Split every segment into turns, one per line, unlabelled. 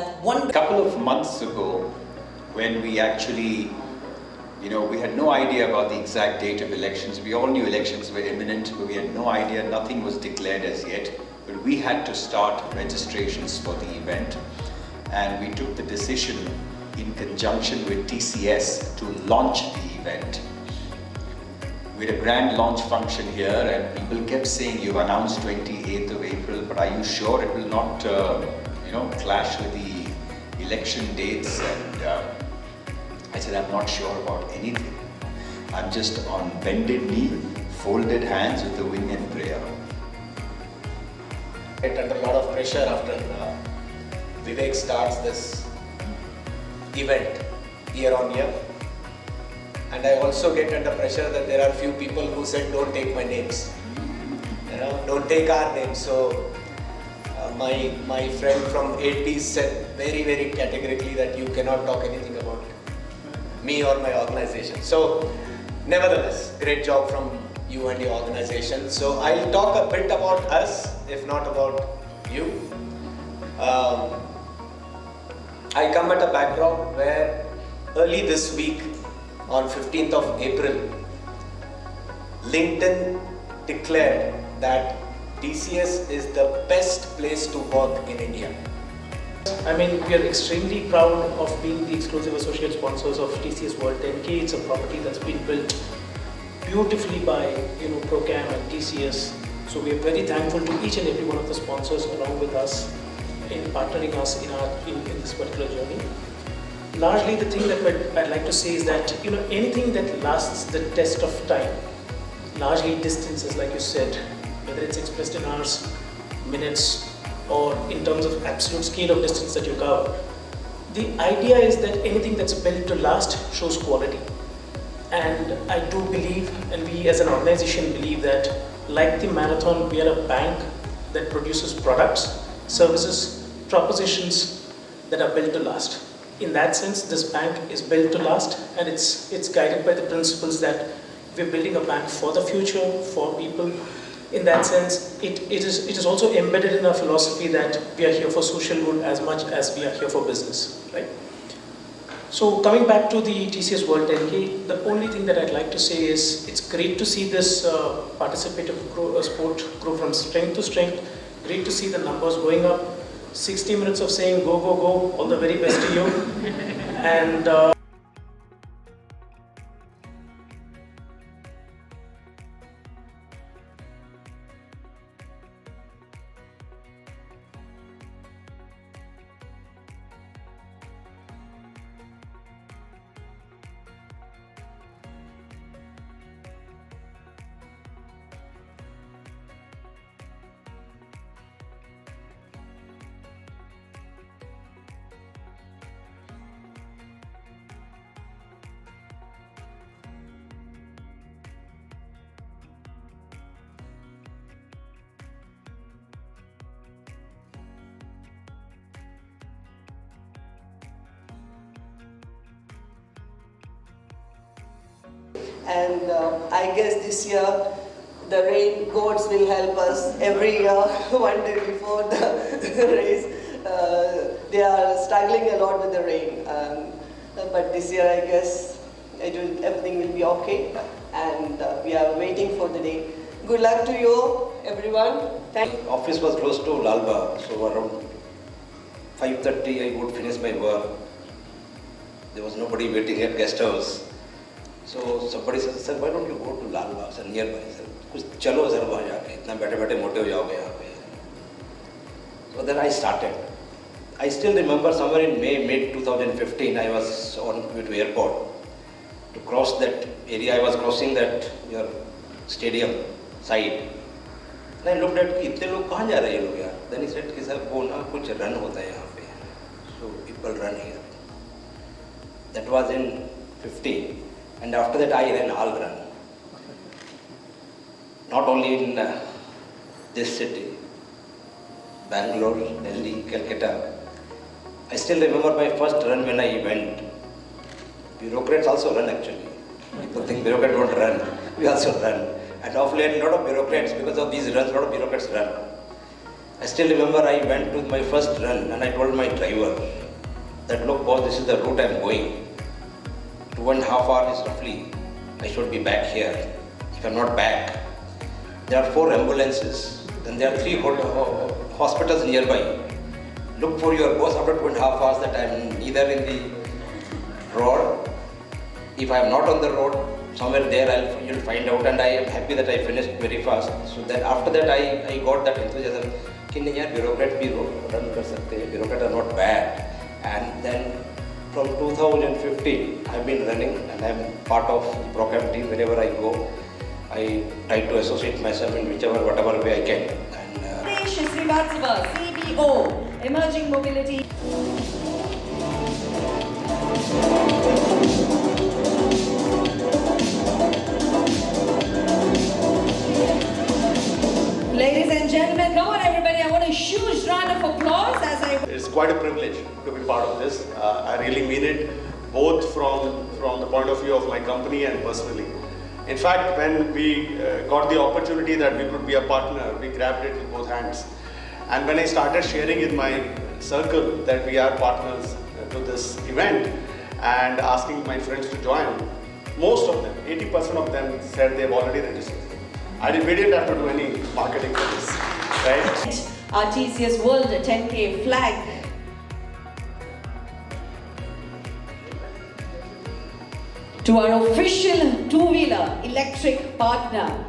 that one.
A couple of months ago, when we actually, we had no idea about the exact date of elections. We all knew elections were imminent, but we had no idea, nothing was declared as yet. But we had to start registrations for the event. And we took the decision in conjunction with TCS to launch the event. We had a grand launch function here, and people kept saying, "You've announced 28th of April, but are you sure it will not, clash with the election dates?" And I said, "I'm not sure about anything. I'm just on bended knee, folded hands with a wing and prayer."
Get under a lot of pressure after Vivek starts this event year on year. And I also get under pressure that there are few people who said, "Don't take my names, don't take our names." So my friend from 80s said very, very categorically that you cannot talk anything about me or my organization. So nevertheless, great job from you and your organization. So I'll talk a bit about us, if not about you. I come at a background where early this week, on 15th of April, LinkedIn declared that TCS is the best place to work in India.
I mean, we are extremely proud of being the exclusive associate sponsors of TCS World10K. It's a property that's been built beautifully by Procam and TCS. So we are very thankful to each and every one of the sponsors along with us in partnering us in this particular journey. Largely, the thing that I'd like to say is that anything that lasts the test of time, largely distances, like you said, whether it's expressed in hours, minutes, or in terms of absolute scale of distance that you cover. The idea is that anything that's built to last shows quality. And I do believe, and we as an organization believe that, like the marathon, we are a bank that produces products, services, propositions that are built to last. In that sense, this bank is built to last, and it's guided by the principles that we're building a bank for the future, for people. In that sense, it is also embedded in our philosophy that we are here for social good as much as we are here for business, right? So coming back to the TCS World10K, the only thing that I'd like to say is it's great to see this participative sport grow from strength to strength. Great to see the numbers going up. 60 minutes of saying go, go, go, all the very best to you. And
And I guess this year the rain gods will help us every year, one day before the race. They are struggling a lot with the rain. But this year I guess everything will be okay, and we are waiting for the day. Good luck to you, everyone. Thank you.
Office was close to Lalbagh, so around 5:30 I would finish my work. There was nobody waiting at guest house. So somebody said, "Sir, why don't you go to Lalbagh, sir, nearby, sir? कुछ चलो sir वहाँ जाके, इतना बैठे-बैठे मोटे हो जाओगे यहाँ पे." So then I started. I still remember somewhere in mid-2015, I was on way to airport. To cross that area, I was crossing that your stadium side. And I looked at, इतने लोग कहाँ जा रहे हैं लोग यार? Then he said कि sir वो ना कुछ run होता है यहाँ पे. So people run here. That was in 15. And after that, I ran all run. Not only in this city, Bangalore, Delhi, Calcutta. I still remember my first run when I went. Bureaucrats also run actually. People think bureaucrats don't run. We also run. And of late, a lot of bureaucrats, because of these runs, a lot of bureaucrats run. I still remember I went to my first run and I told my driver that look boss, this is the route I am going. 2.5 hours is roughly, I should be back here. If I am not back, there are 4 ambulances, then there are 3 hospitals nearby. Look for your boss after 2.5 hours that I am either in the road. If I am not on the road, somewhere there you'll find out, and I am happy that I finished very fast. So then after that I got that enthusiasm कि नहीं यार bureaucrat भी run कर सकते हैं, bureaucrat are not bad. And then from 2015 I've been running and I'm part of the program team. Whenever I go, I try to associate myself in whatever way I can. And
Srivatsava, CBO, Emerging Mobility. Ladies and gentlemen, come on everybody, I want a huge round of applause as I...
It's quite a privilege to be part of this. I really mean it, both from the point of view of my company and personally. In fact, when we got the opportunity that we could be a partner, we grabbed it with both hands. And when I started sharing in my circle that we are partners to this event and asking my friends to join, most of them, 80% of them said they've already registered. We didn't have to do any marketing for this, right?
Our TCS World 10K flag. To our official two-wheeler electric partner,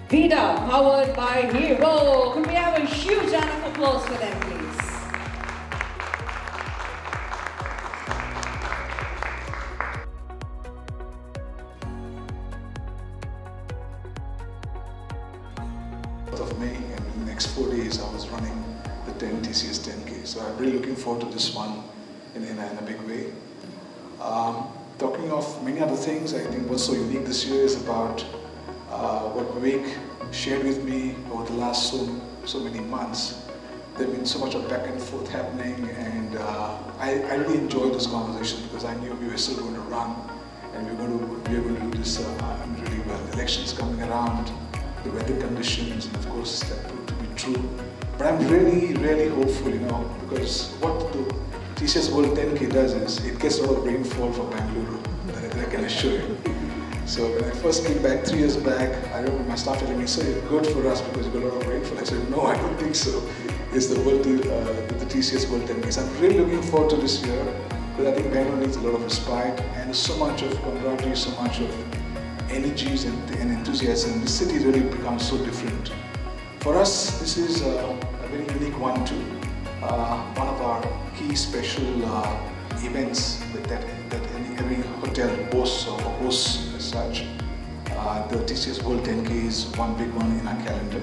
Vida, powered by Hero. Could we have a huge round of applause for them, please?
Of May, and in the next 4 days I was running the TCS 10K. So I'm really looking forward to this one in a big way. Talking of many other things, I think what's so unique this year is about what Vivek shared with me over the last so many months. There's been so much of back and forth happening, and I really enjoyed this conversation because I knew we were still going to run and we were going to do this really well. The elections coming around, the weather conditions, and of course that proved to be true. But I'm really, really hopeful, because what the TCS World 10K does is it gets a lot of rainfall from Bengaluru, that I can assure you. So when I first came back 3 years back, I remember my staff telling me, "So it's good for us because you got a lot of rainfall." I said, "No, I don't think so. It's the TCS World 10K." So I'm really looking forward to this year because I think Bengaluru needs a lot of respite and so much of camaraderie, so much of energies and enthusiasm. The city really becomes so different. For us, this is a very unique one too. One of our key special events that every hotel boasts or hosts as such. The TCS World 10K is one big one in our calendar.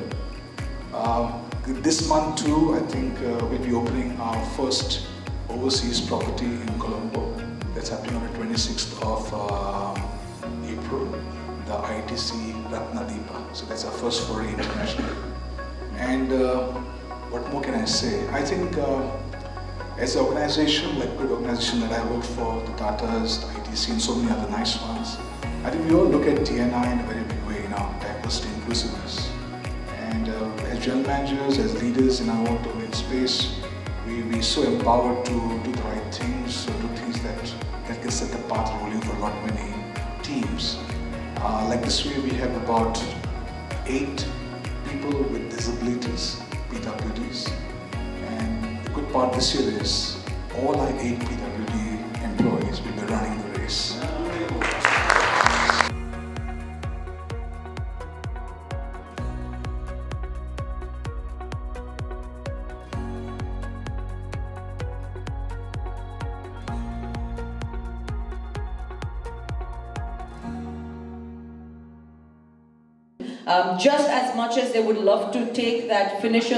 This month too, I think we'll be opening our first overseas property in Colombo. That's happening on the 26th of April, the ITC Ratnadeepa. So that's our first foray international. And what more can I say? I think as an organization, like good organization that I work for, the Tatas, the ITC, and so many other nice ones, I think we all look at DNI in a very big way, diversity, inclusiveness. And as general managers, as leaders in our own domain space, we're so empowered to do the right things, so do things that can set the path rolling for a lot many teams. Like this way, we have about 8 people with disabilities, PWDs. And the good part this year is all our 8 PWD employees will be running the race.
Just as much as they would love to take that finisher